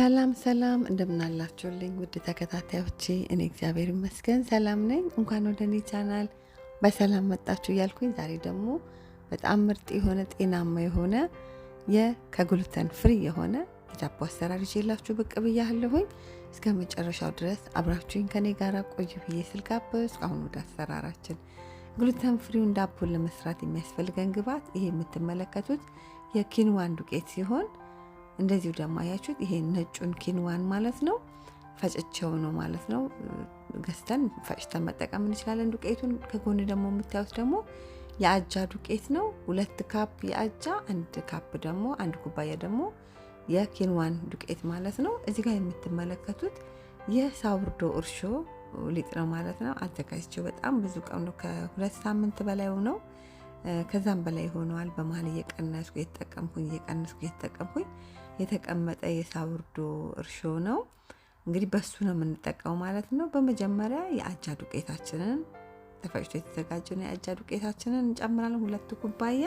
ሰላም እንደምናላችሁልኝ ውድ ተከታታዮቼ እኔ እግዚአብሔር ይመስገን ሰላም ነኝ። እንኳን ወደ እኔ ቻናል በሰላም መጣችሁ እያልኩኝ ዛሬ ደግሞ በጣም ምርጥ የሆነ ጤናማ የሆነ ከግሉተን ፍሪ የሆነ የዳቦ አሰራር ይዤላችሁ ብቅ ብያለሁኝ። እስከ መጨረሻው ድረስ አብራችሁኝ ከኔ ጋር ቆዩ ብዬ ስልጋበዝ አሁን ወደ አሰራራችን። ግሉተን ፍሪውን ዳቦን ለመስራት የሚያስፈልገን ግብአት ይሄ የምትመለከቱት የኪንዋን ዱቄት ሲሆን እንደዚሁ ደግሞ አያችሁት ይሄ ነጩን ኪንዋን ማለት ነው። ፈጭቼው ነው ማለት ነው። ገዝተን ፈጭተን መጠቀም እንችላለን ዱቄቱን። ከጎን ደግሞ የምታዩት ደግሞ የአጃ ዱቄት ነው። 2 ካፕ የአጃ፣ 1 ካፕ ደግሞ 1 ኩባያ ደግሞ የኪንዋን ዱቄት ማለት ነው። እዚህ ጋር የምትመለከቱት የሳውርዶ እርሾ ሊጥ ነው ማለት ነው። አዘጋጅቼው በጣም ብዙ ቀን ነው፣ ከ2 ሳምንት በላይ ነው። ከዛም በላይ ሆነዋል። በመሃል እየቀነስኩ እየተጠቀምኩኝ የተቀመጠ የሳውርዶ እርሾ ነው። እንግዲህ በሱ ነው የምንጠቀመው ማለት ነው። በመጀመሪያ የአጃ ዱቄታችንን ተፈጭቶ የተዘጋጀውን የአጃ ዱቄታችንን እንጨምራለን 2 ኩባያ።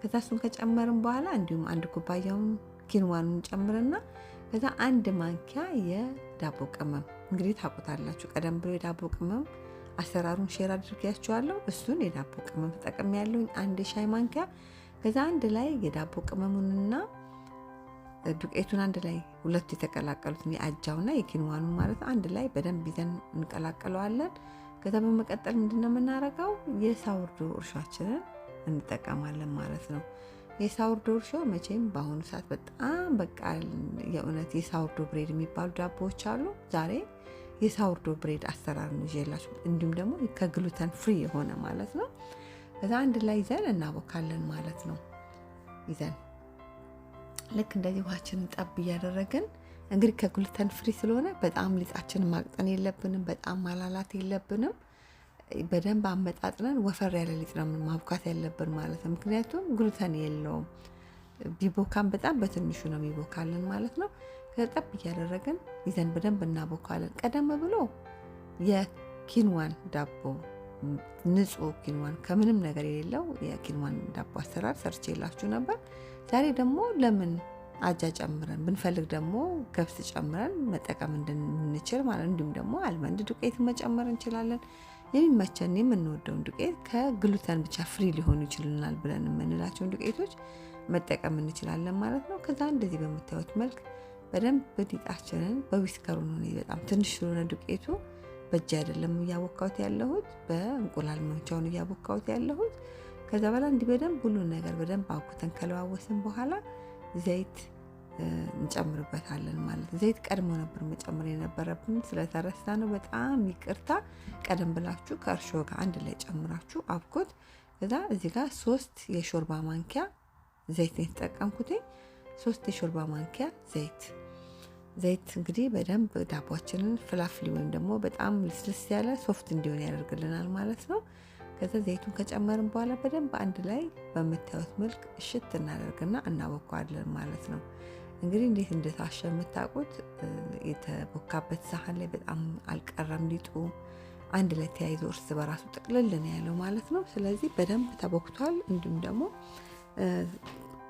ከዛ እሱን ከጨመርን በኋላ እንዲሁም 1 ኩባያውን ኪንዋኑን ጨምርና ከዛ 1 ማንኪያ የዳቦ ቅመም፣ እንግዲህ ታውቁታላችሁ ቀደም ብሎ የዳቦ ቅመም አሰራሩን ሼር አድርጌያችኋለሁ። እሱን የዳቦ ቅመም ተጠቅሜያለሁ 1 ሻይ ማንኪያ። ከዛ አንድ ላይ የዳቦ ቅመሙንና ዱቄቱን አንድ ላይ ሁለቱ የተቀላቀሉትን የአጃውና የኪንዋኑ ማለት አንድ ላይ በደንብ ይዘን እንቀላቀለዋለን። ከዛ በመቀጠል ምንድነው የምናረጋው የሳውርዶ እርሾአችንን እንጠቀማለን ማለት ነው። የሳውርዶ እርሾ መቼም በአሁኑ ሰዓት በጣም በቃ የእውነት የሳውርዶ ብሬድ የሚባሉ ዳቦዎች አሉ። ዛሬ የሳውርዶ ብሬድ አሰራር ነው ይዤላችሁ፣ እንዲሁም ደግሞ ከግሉተን ፍሪ የሆነ ማለት ነው። ከዛ አንድ ላይ ይዘን እናቦካለን ማለት ነው። ይዘን ልክ እንደዚህ ውሃችንን ጠብ እያደረግን እንግዲህ ከግሉተን ፍሪ ስለሆነ በጣም ሊጣችንን ማቅጠን የለብንም፣ በጣም ማላላት የለብንም። በደንብ አመጣጥነን ወፈር ያለ ሊጥ ነው ማብካት ያለብን ማለት ነው። ምክንያቱም ግሉተን የለውም። ቢቦካን በጣም በትንሹ ነው የሚቦካልን ማለት ነው። ከጠብ እያደረግን ይዘን በደንብ እናቦካለን። ቀደም ብሎ የኪንዋን ዳቦ ንጹህ ኪንዋን ከምንም ነገር የሌለው የኪንዋን ዳቦ አሰራር ሰርቼላችሁ ነበር። ዛሬ ደግሞ ለምን አጃ ጨምረን ብንፈልግ ደግሞ ገብስ ጨምረን መጠቀም እንድንችል ማለት፣ እንዲሁም ደግሞ አልመንድ ዱቄት መጨመር እንችላለን። የሚመቸን የምንወደውን ዱቄት ከግሉተን ብቻ ፍሪ ሊሆኑ ይችላል ብለን የምንላቸውን ዱቄቶች መጠቀም እንችላለን ማለት ነው። ከዛ እንደዚህ በምታዩት መልክ በደንብ ሊጣችንን በዊስከሩ ነው፣ በጣም ትንሽ ስለሆነ ዱቄቱ በእጅ አይደለም እያቦካሁት ያለሁት፣ በእንቁላል መምቻውን እያቦካሁት ያለሁት። ከዛ በኋላ እንዲህ በደንብ ሁሉን ነገር በደንብ አውኩተን ከለዋወስን በኋላ ዘይት እንጨምርበታለን ማለት ነው። ዘይት ቀድሞ ነበር መጨመር የነበረብን ስለተረሳ ነው፣ በጣም ይቅርታ። ቀደም ብላችሁ ከእርሾ ጋር አንድ ላይ ጨምራችሁ አብኩት። ከዛ እዚህ ጋር 3 የሾርባ ማንኪያ ዘይት ነው የተጠቀምኩት። 3 የሾርባ ማንኪያ ዘይት እንግዲህ በደንብ ዳቦአችንን ፍላፍሊ ወይም ደግሞ በጣም ልስልስ ያለ ሶፍት እንዲሆን ያደርግልናል ማለት ነው። ከዛ ዘይቱን ከጨመርን በኋላ በደንብ አንድ ላይ በምታዩት መልክ እሽት እናደርግና እናቦካዋለን ማለት ነው። እንግዲህ እንዴት እንደታሸ የምታውቁት የተቦካበት ሳህን ላይ በጣም አልቀረም ሊጡ፣ አንድ ላይ ተያይዞ እርስ በራሱ ጥቅልል ነው ያለው ማለት ነው። ስለዚህ በደንብ ተቦክቷል። እንዲሁም ደግሞ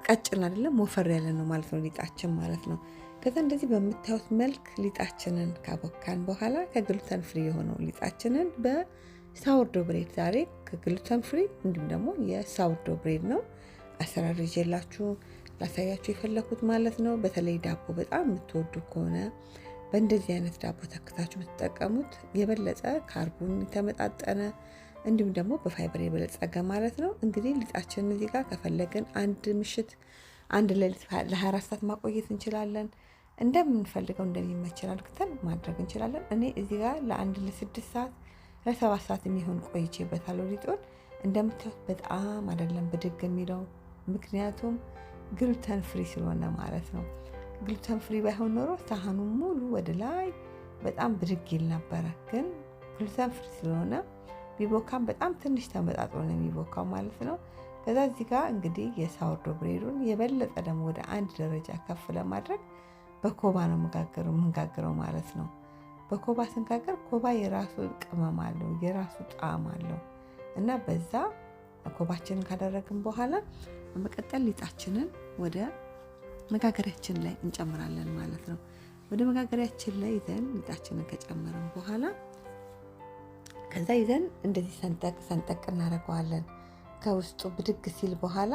ቀጭን አይደለም ወፈር ያለ ነው ማለት ነው ሊጣችን ማለት ነው። ከዛ እንደዚህ በምታዩት መልክ ሊጣችንን ካቦካን በኋላ ከግሉተን ፍሪ የሆነው ሊጣችንን በሳውርዶ ብሬድ ዛሬ ከግሉተን ፍሪ እንዲሁም ደግሞ የሳውርዶ ብሬድ ነው አሰራር ይዤላችሁ ላሳያችሁ የፈለኩት ማለት ነው። በተለይ ዳቦ በጣም የምትወዱ ከሆነ በእንደዚህ አይነት ዳቦ ተክታችሁ ብትጠቀሙት የበለጠ ካርቦን የተመጣጠነ እንዲሁም ደግሞ በፋይበር የበለጸገ ማለት ነው። እንግዲህ ሊጣችንን እዚህ ጋር ከፈለግን አንድ ምሽት አንድ ሌሊት ለ24 ሰዓት ማቆየት እንችላለን። እንደምንፈልገው እንደሚመቸን አድርገን ማድረግ እንችላለን። እኔ እዚህ ጋር ለ6 ሰዓት ለ7 ሰዓት የሚሆን ቆይቼበታለሁ ሊጡን። እንደምታዩት በጣም አይደለም ብድግ የሚለው፣ ምክንያቱም ግሉተን ፍሪ ስለሆነ ማለት ነው። ግሉተን ፍሪ ባይሆን ኖሮ ሳህኑ ሙሉ ወደ ላይ በጣም ብድግ ይል ነበረ። ግን ግሉተን ፍሪ ስለሆነ ቢቦካም በጣም ትንሽ ተመጣጥሮ ነው የሚቦካው ማለት ነው። ከዛ እዚህ ጋር እንግዲህ የሳውርዶ ብሬዱን የበለጠ ደግሞ ወደ 1 ደረጃ ከፍ ለማድረግ በኮባ ነው የምንጋግረው ማለት ነው። በኮባ ስንጋግር ኮባ የራሱ ቅመም አለው፣ የራሱ ጣዕም አለው እና በዛ ኮባችንን ካደረግን በኋላ በመቀጠል ሊጣችንን ወደ መጋገሪያችን ላይ እንጨምራለን ማለት ነው። ወደ መጋገሪያችን ላይ ይዘን ሊጣችንን ከጨመርን በኋላ ከዛ ይዘን እንደዚህ ሰንጠቅ እናደርገዋለን። ከውስጡ ብድግ ሲል በኋላ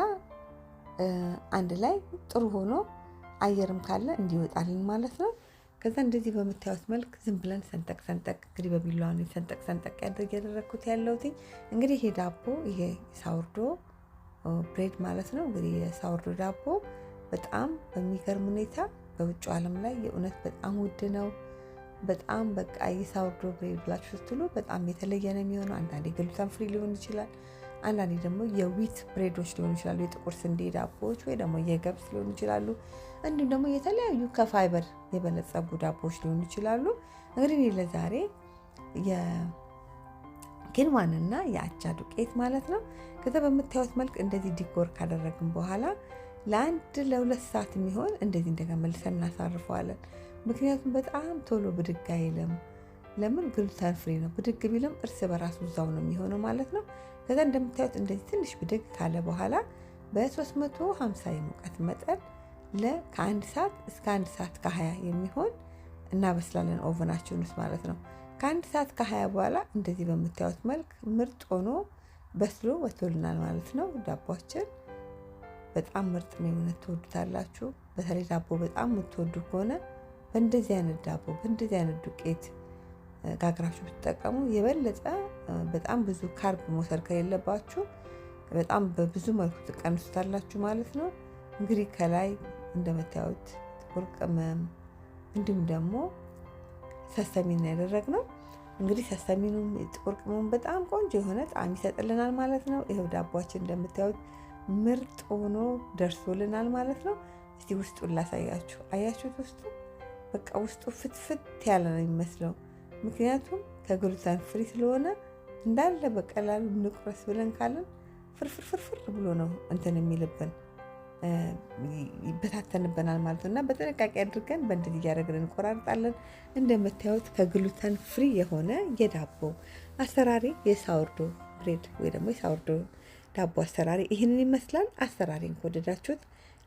አንድ ላይ ጥሩ ሆኖ አየርም ካለ እንዲወጣልን ማለት ነው። ከዛ እንደዚህ በምታዩት መልክ ዝም ብለን ሰንጠቅ እንግዲህ በቢላዋ ነው ሰንጠቅ ያደረኩት ያለሁት። እንግዲህ ይሄ ዳቦ ይሄ ሳውርዶ ብሬድ ማለት ነው። እንግዲህ የሳውርዶ ዳቦ በጣም በሚገርም ሁኔታ በውጭ ዓለም ላይ የእውነት በጣም ውድ ነው። በጣም በቃ የሳውርዶ ብሬድ ብላችሁ ስትሉ በጣም የተለየ ነው የሚሆነው። አንዳንዴ ግሉተን ፍሪ ሊሆን ይችላል፣ አንዳንዴ ደግሞ የዊት ብሬዶች ሊሆኑ ይችላሉ፣ የጥቁር ስንዴ ዳቦዎች ወይ ደግሞ የገብስ ሊሆኑ ይችላሉ። እንዲሁም ደግሞ የተለያዩ ከፋይበር የበለጸጉ ዳቦዎች ሊሆኑ ይችላሉ። እንግዲህ ለዛሬ የኪንዋንና የአጃ ዱቄት ማለት ነው። ከዛ በምታዩት መልክ እንደዚህ ዲኮር ካደረግን በኋላ ለ1-2 ሰዓት የሚሆን እንደዚህ እንደገና መልሰን እናሳርፈዋለን። ምክንያቱም በጣም ቶሎ ብድግ አይልም። ለምን? ግሉተን ፍሪ ነው። ብድግ ቢልም እርስ በራሱ እዛው ነው የሚሆነው ማለት ነው። ከዛ እንደምታዩት እንደዚህ ትንሽ ብድግ ካለ በኋላ በ350 የሙቀት መጠን ከ1 ሰዓት እስከ 1 ሰዓት ከ20 የሚሆን እናበስላለን ኦቨናችን ውስጥ ማለት ነው። ከ1 ሰዓት ከ20 በኋላ እንደዚህ በምታዩት መልክ ምርጥ ሆኖ በስሎ ወጥቶልናል ማለት ነው። ዳቦችን በጣም ምርጥ ነው። የሆነ ትወዱታላችሁ። በተለይ ዳቦ በጣም የምትወዱ ከሆነ በእንደዚህ አይነት ዳቦ በእንደዚህ አይነት ዱቄት ጋግራችሁ ብትጠቀሙ የበለጠ በጣም ብዙ ካርብ መውሰድ ከሌለባችሁ በጣም በብዙ መልኩ ትቀንሱታላችሁ ማለት ነው። እንግዲህ ከላይ እንደምታዩት ጥቁር ቅመም እንዲሁም ደግሞ ሰሰሚን ያደረግነው እንግዲህ ሰሰሚኑም ጥቁር ቅመም በጣም ቆንጆ የሆነ ጣዕም ይሰጥልናል ማለት ነው። ይሄው ዳቦችን እንደምታዩት ምርጥ ሆኖ ደርሶልናል ማለት ነው። እስቲ ውስጡን ላሳያችሁ። አያችሁት? ውስጡ በቃ ውስጡ ፍትፍት ያለ ነው የሚመስለው። ምክንያቱም ከግሉተን ፍሪ ስለሆነ እንዳለ በቀላሉ ንቁረስ ብለን ካለን ፍርፍር ብሎ ነው እንትን የሚልብን ይበታተንብናል ማለት ነው። እና በጥንቃቄ አድርገን በእንደዚህ እያደረግን እንቆራርጣለን። እንደምታዩት ከግሉተን ፍሪ የሆነ የዳቦ አሰራሪ የሳውርዶ ብሬድ ወይ ደግሞ የሳውርዶ ዳቦ አሰራሪ ይህንን ይመስላል። አሰራሪን ከወደዳችሁት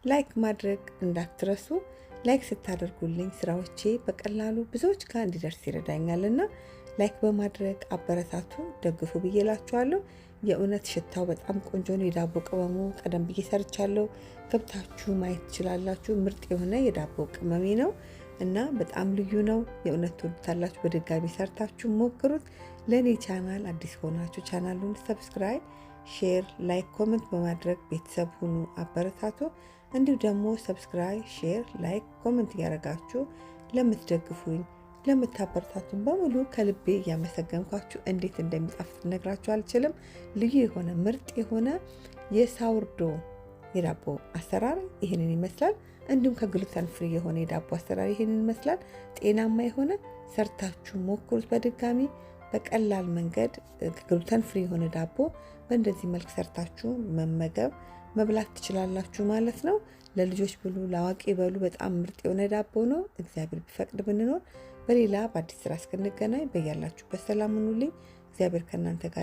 ላይክ ማድረግ እንዳትረሱ። ላይክ ስታደርጉልኝ ስራዎቼ በቀላሉ ብዙዎች ጋር እንዲደርስ ይረዳኛልና ላይክ በማድረግ አበረታቱ፣ ደግፉ ብዬ እላችኋለሁ። የእውነት ሽታው በጣም ቆንጆ ነው። የዳቦ ቅመሙ ቀደም ብዬ ሰርቻለሁ፣ ገብታችሁ ማየት ትችላላችሁ። ምርጥ የሆነ የዳቦ ቅመሜ ነው እና በጣም ልዩ ነው። የእውነት ትወዱታላችሁ። በድጋሚ ሰርታችሁ ሞክሩት። ለእኔ ቻናል አዲስ ሆናችሁ ቻናሉን ሰብስክራይብ፣ ሼር፣ ላይክ፣ ኮመንት በማድረግ ቤተሰብ ሁኑ፣ አበረታቱ። እንዲሁ ደግሞ ሰብስክራይብ፣ ሼር፣ ላይክ፣ ኮመንት እያደረጋችሁ ለምትደግፉኝ ለምታበረታቱኝ በሙሉ ከልቤ እያመሰገንኳችሁ እንዴት እንደሚጣፍጥ ነግራችሁ አልችልም። ልዩ የሆነ ምርጥ የሆነ የሳውርዶ የዳቦ አሰራር ይህንን ይመስላል። እንዲሁም ከግሉተን ፍሪ የሆነ የዳቦ አሰራር ይህንን ይመስላል። ጤናማ የሆነ ሰርታችሁ ሞክሩት። በድጋሚ በቀላል መንገድ ከግሉተን ፍሪ የሆነ ዳቦ በእንደዚህ መልክ ሰርታችሁ መብላት ትችላላችሁ ማለት ነው። ለልጆች ብሉ፣ ለአዋቂ በሉ። በጣም ምርጥ የሆነ ዳቦ ነው። እግዚአብሔር ቢፈቅድ ብንኖር በሌላ በአዲስ ስራ እስክንገናኝ በያላችሁበት ሰላም ሁኑልኝ። እግዚአብሔር ከእናንተ ጋር